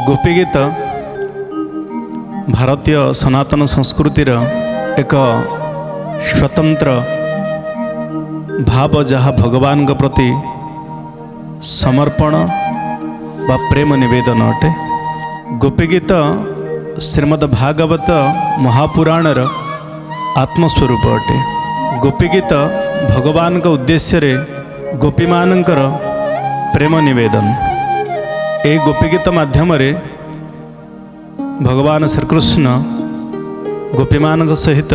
गोपी गीत भारतीय सनातन संस्कृतिर एक स्वतंत्र भाव जहाँ भगवान के प्रति समर्पण व प्रेम निवेदन अटे। गोपी गीत श्रीमद् भागवत महापुराणर आत्मस्वरूप अटे। गोपी गीत भगवान के उद्देश्य रे गोपी मानकर प्रेम निवेदन। ए गोपी गीत माध्यम रे भगवान श्रीकृष्ण गोपी मान सहित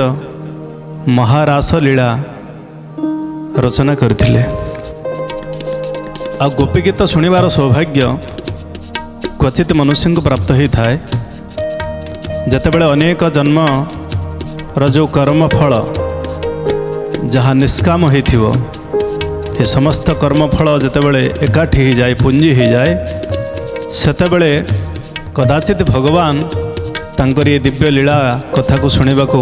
महारास लीला रचना करथिले। आ गोपी गीत शुणिबार सौभाग्य क्वचित मनुष्य को प्राप्त होता है जतेबेले अनेक जन्म रजो कर्म फल जहाँ निष्काम होइथिवो ये समस्त कर्मफल जितेबले एकाठी हो जाए पुंजी हो जाए सेतेबेले कदाचित भगवान तांकर ये दिव्य लीला कथा को शुणा को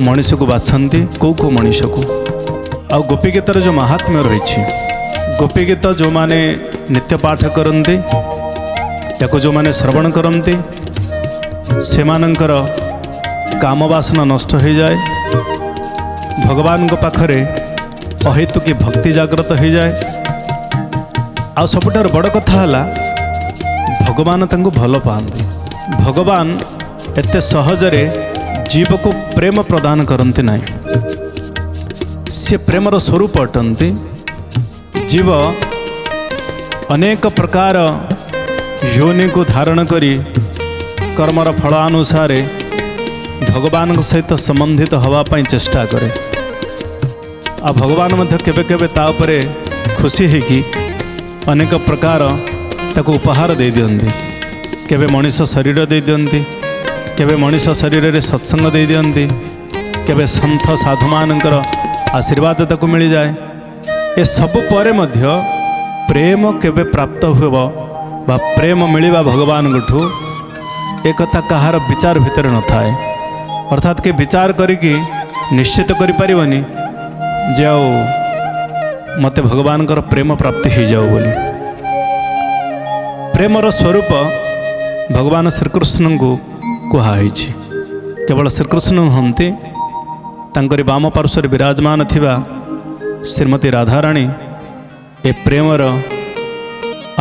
मनीष को बाछंती कौ मनीष को। आ गोपी गीतर जो महात्म्य रही गोपी गीत जो माने नित्य पाठ करती या जो माने श्रवण करती से मानकर काम वासना नष्ट हो जाए भगवान को पाखरे अहेतुकी भक्ति जागृत हो जाए। आ सबुठार बड़ कथा है भगवान तांको भल पाते। भगवान एते सहजरे जीव को प्रेम प्रदान करते ना सी प्रेमर स्वरूप अटंती। जीव अनेक प्रकार योनि को धारण करी कर्मर फलानुसार भगवान सहित संबंधित हवापाई चेष्टा करे। आ भगवान मध्य केबे केबे ता उपरे खुशी है कि अनेक प्रकार ताको उपहार दे दियंती। केबे मनीष शरीर दे दियंती केबे मनीष शरीर रे सत्संग दे दियंती केबे संत साधु मानकर आशीर्वाद ताको मिल जाए। ये सब परे मध्य प्रेम केबे प्राप्त हुएबो बा प्रेम मिलिबा भगवान गठू एक कथा कहार विचार भितर न थाए। अर्थात के विचार करिकी निश्चित करि परिबनी जाओ मते भगवान कर प्रेम प्राप्ति हो जाओ बोली। प्रेमर स्वरूप भगवान श्रीकृष्ण को कहुई। केवल श्रीकृष्ण हंती तांकरी वाम पार्श्वर विराजमान थिबा श्रीमती राधाराणी ए प्रेमर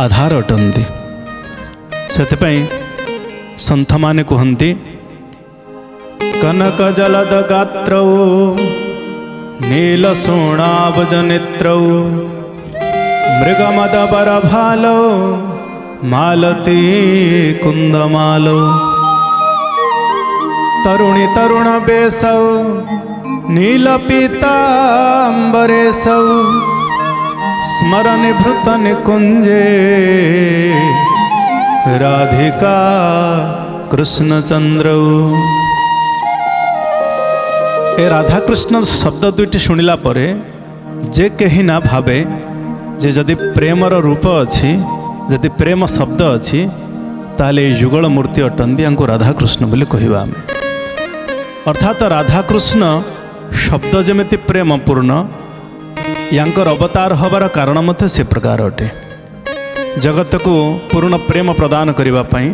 आधार अटंती। सेतिपई संत माने कहती कनक जलद गात्रौ नील सोणाबज नेत्रौ मृगमदबर भालौ मालती कुंदमालौ तरुणी तरुण बेसौ नील पीतांबरेशौ स्मरण भृत निकुंजे राधिका कृष्णचंद्रौ। ए राधा कृष्ण शब्द दुईटी शुणिला परे जे कहीं ना भावे जे जदि प्रेमर रूप अच्छी जदि प्रेम शब्द अच्छी ताले युगल मूर्ति अटंती यांको राधा कृष्ण बोली कहवा आम। अर्थात राधा कृष्ण शब्द जमिति प्रेम पूर्ण यांकर अवतार हबार कारण मते से प्रकार अटे। जगत को पूर्ण प्रेम प्रदान करिबा पई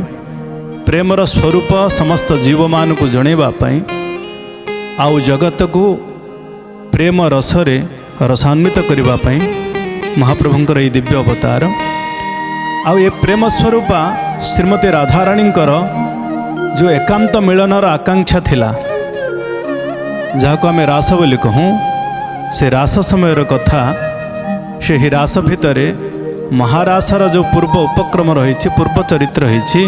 प्रेमर स्वरूप समस्त जीव मान को जणेबा पई आउ जगत को प्रेम रसरे रसान्वित करिबा पई महाप्रभुंकर ये दिव्य अवतार। आउ ये प्रेम स्वरूपा श्रीमती राधाराणींकर जो एकांत मिलनर आकांक्षा थिला जहाँ आम रास बोली कहूँ से रास समय कथा से ही रास भितर महारासर जो पूर्व उपक्रम रही पूर्व चरित्र रही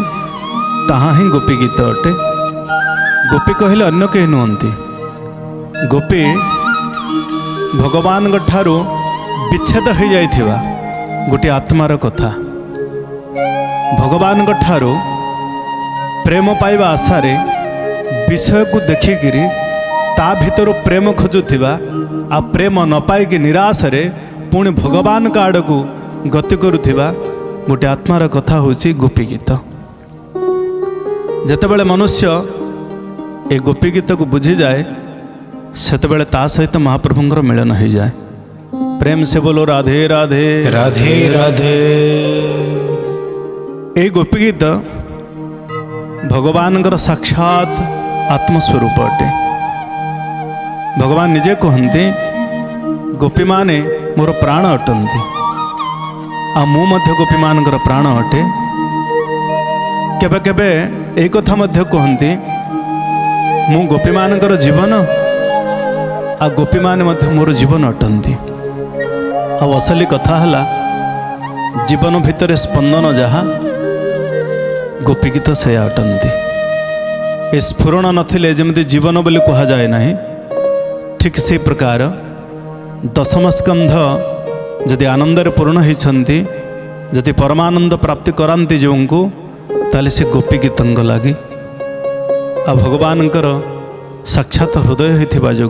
ताहा ही गोपी गीत अटे। गोपी कहले अन्य कहीं नुहंती। गोपी भगवान ठारू विच्छेद हो जाइथिबा गोटे आत्मार कथा भगवान ठारू प्रेम पाइबा आशारे विषय को देखिकी ता भीतर प्रेम खोजुथिबा आ प्रेम न पाइकी निराशरे पुणी भगवान का आड़ को गति करुथिबा गोटे आत्मार कथा होची गोपी गीत। जेतेबेले मनुष्य ए गोपी गीत को बुझी जाए सेतेबेले ता सहित महाप्रभुंकर मिलन हो जाए। प्रेम से बोलो राधे राधे राधे राधे। ए गोपी गीत भगवान साक्षात आत्मस्वरूप अटे। भगवान निजे कहते गोपी माने मोर प्राण अटंती आ मु मध्य गोपी मानकर प्राण अटे। केबे केबे एक कथा मध्य कहते मु गोपी मानकर जीवन आ गोपी माने मध्य मोर जीवन अटंती। आ असली कथा हला जीवन भितर स्पंदन जहा गोपी गीत से अटंती। ए स्फुरण नथिले जमती जीवन बोली कहा जाए नहीं, ठीक से प्रकार दशम स्कंध जदि आनंदरे पूर्ण होती जदि परमानंद प्राप्ति कराती जो को ताले से गोपी गीत लगी आ भगवानकर साक्षात हृदय होता जो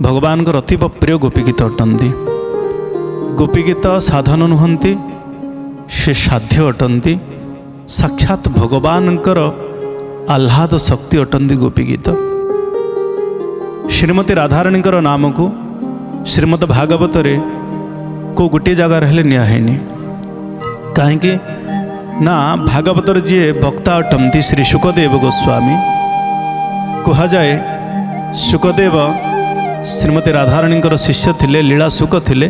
भगवान अतीव प्रिय गोपी गीत अटंती। गोपी गीत साधन नुहंती, से साध्य अटंती। साक्षात भगवानकर आह्लाद शक्ति अटंती गोपी गीत। श्रीमती राधाराणीकर नाम को श्रीमद भागवत रे को गोटे जगार हेले निया हैनी। कहीं ना भागवतर जी वक्ता अटंती श्री शुकदेव गोस्वामी। कहा जाए शुकदेव श्रीमती राधाराणीकर शिष्य थिले, लीला शुक थिले।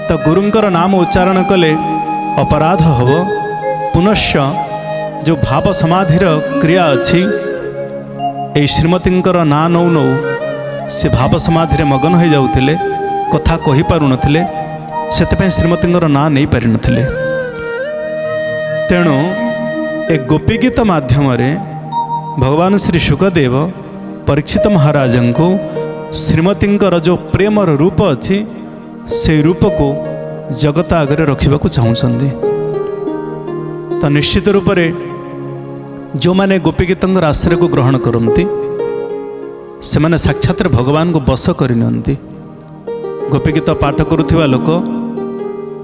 तो गुरुंकर नाम उच्चारण कले अपराध हब। पुनश्च जो भाव समाधिर क्रिया अच्छी ए श्रीमतींकर ना नौ नौ से भाव समाधि मगन हो जाउथिले, कथा कहि पारु नथिले, सेतपे श्रीमतींकर ना नहीं पारि नथिले। तेणु ए गोपी गीत माध्यम भगवान श्री शुकदेव परीक्षित महाराज को श्रीमतींकर जो प्रेमर रूप अच्छी से रूप को जगत आगे रखा चाहते। तो निश्चित रूप से जो माने गोपी गीतंकर आश्रय को ग्रहण करती से माने साक्षात भगवान को बस करनी। गोपी गीत पाठ करुवा लोक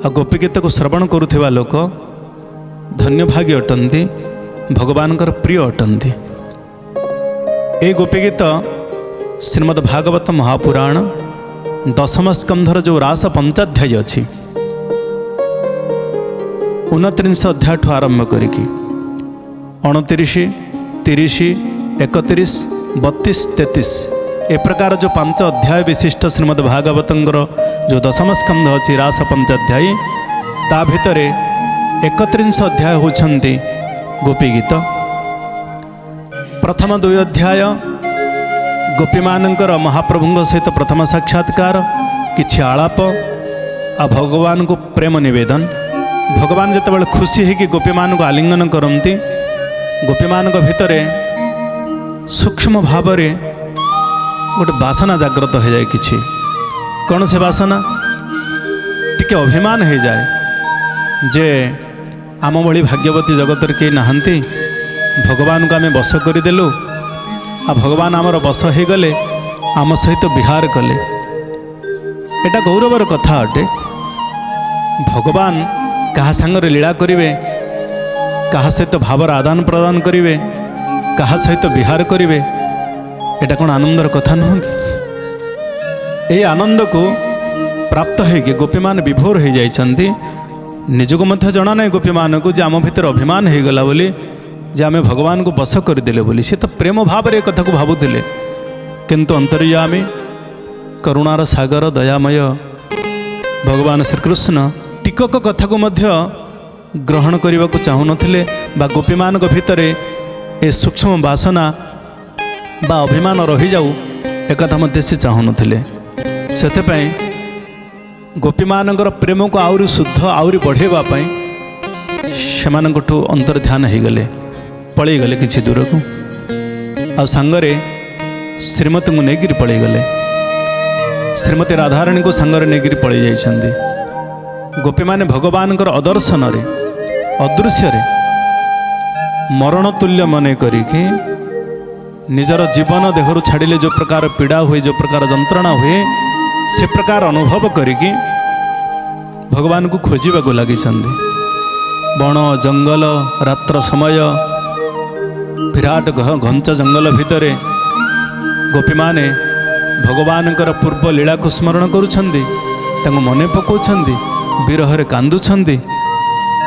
आ गोपी गीत को श्रवण करुवा लोक धन्यभागी अटंती, भगवान प्रिय अटंती। ए गोपी गीत श्रीमद् भागवत महापुराण दशम स्कंधर जो रास पंचाध्याय अच्छी 29 अध्याय ठू आरंभ करिकी 29, 30, 31, 32, 33 ए प्रकार जो 5 अध्याय विशिष्ट श्रीमद् भागवतर जो दशम स्कंध अच्छी रास पंचाध्यायी ता भितर 31 अध्याय होछंती गोपी गीत। प्रथम 2 अध्याय गोपी मानकर महाप्रभु सहित प्रथम साक्षात्कार, किछि आलाप आ भगवान को प्रेम निवेदन। भगवान जितेबाला खुशी है कि गोपी मान को आलिंगन करती, गोपी मान भितर सूक्ष्म भाव गोटे बासना जागृत हो जाए। किछि कौन से बासना टिके अभिमान हो जाए जे आम भली भाग्यवती जगत के नहांती, भगवान को आम बस करदेलु आ भगवान आमर बस हो गले, आम सहित विहार कले। एटा गौरवर कथा अटे। भगवान कहा सांगरे लीला करिवे, कहा सहित भावर आदान प्रदान करिवे, कहा सहित विहार करिवे, एटा कौन आनंदर कथा नुह कि? ये आनंद को प्राप्त है गोपी मान विभोर हो जाइछंती। निजको मध्य जना ना गोपी मान को जे आम भितर अभिमान हो गला बोली, जे आमे भगवान को बस करदेले बोली। से तो प्रेम भाव रे कथा को भावुथिले, किंतु अंतर्यामी करुणार सागर दयामय भगवान श्रीकृष्ण टिकक कथा को मध्य ग्रहण करने को चाहू नथिले बा गोपी मान भितर ए सूक्ष्म बासना बा अभिमान रही जाऊ एक कथा मध्य से चाहू नथिले। सेतेपई गोपी मानकर प्रेम को आउरी शुद्ध आउरी बढ़ेवा पई सेमानकठू अंतर ध्यान हो गले, पलि गले किछि दूर को आ सांगरे श्रीमती को नेगिरी पलि गले। श्रीमती राधाराणी को सांगरे नेगिरी पलि जाइछंदी। गोपी माने भगवान अदर्शन रे अदृश्य रे मरण तुल्य मन करिके निजर जीवन देहरु छाड़िले जो प्रकार पीड़ा हुए, जो प्रकार जंत्रणा हुए, से प्रकार अनुभव करिके भगवान को खोजिबा को लगी। बण जंगल रात्र समय विराट घंच जंगल भितर गोपी माने भगवानकर पूर्व लीला को स्मरण करुछंदी, तांको मने पकाउछंदी, विरह रे कांदुछंदी।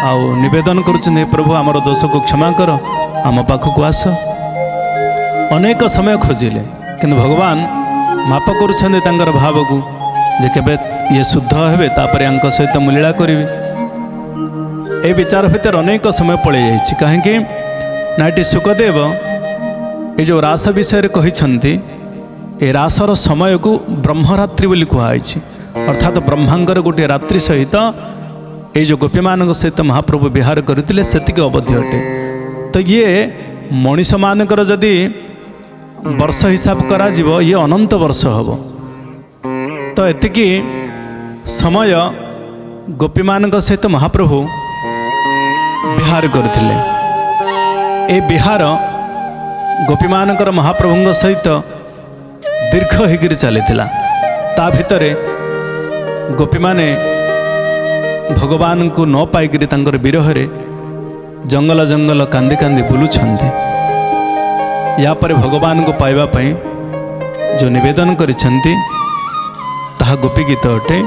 आउ निवेदन करुछन हे प्रभु आमर दोष को क्षमा कर आम पाखक आस। अनेक समय खोजिले किंतु भगवान माप करुछन तांकर भाव को जे केबे ये शुद्ध हेबे तापर यांक सहित मुलीला करिवे। ए विचार भितर अनेक समय पड़े जाइछि काहेकि नाटी सुखदेव ये जो रास विषय कहिछन्ति ए रासर समय को ब्रह्मरात्रि बोली कुहाइछि अर्थात ब्रह्मांगर गोटे रात्रि सहित ये जो गोपी मान सहित महाप्रभु विहार करते सेतिक अवधि अटे। तो ये मनीष मानकर जदि वर्ष हिसाब करा जीवो ये अनंत वर्ष हम। तो एतिकी समय गोपी मान सहित महाप्रभु विहार करते। ए विहार गोपी मानकर महाप्रभु सहित दीर्घ होकर चली ता भितरे गोपी माने भगवान को न पाइकरी तांकर विरहरे जंगल जंगल कांदी कांदी बुलुछन्ति। या पर भगवान को पाइबा पई जो निवेदन करिछन्ति ताहा गोपी गीत अटे।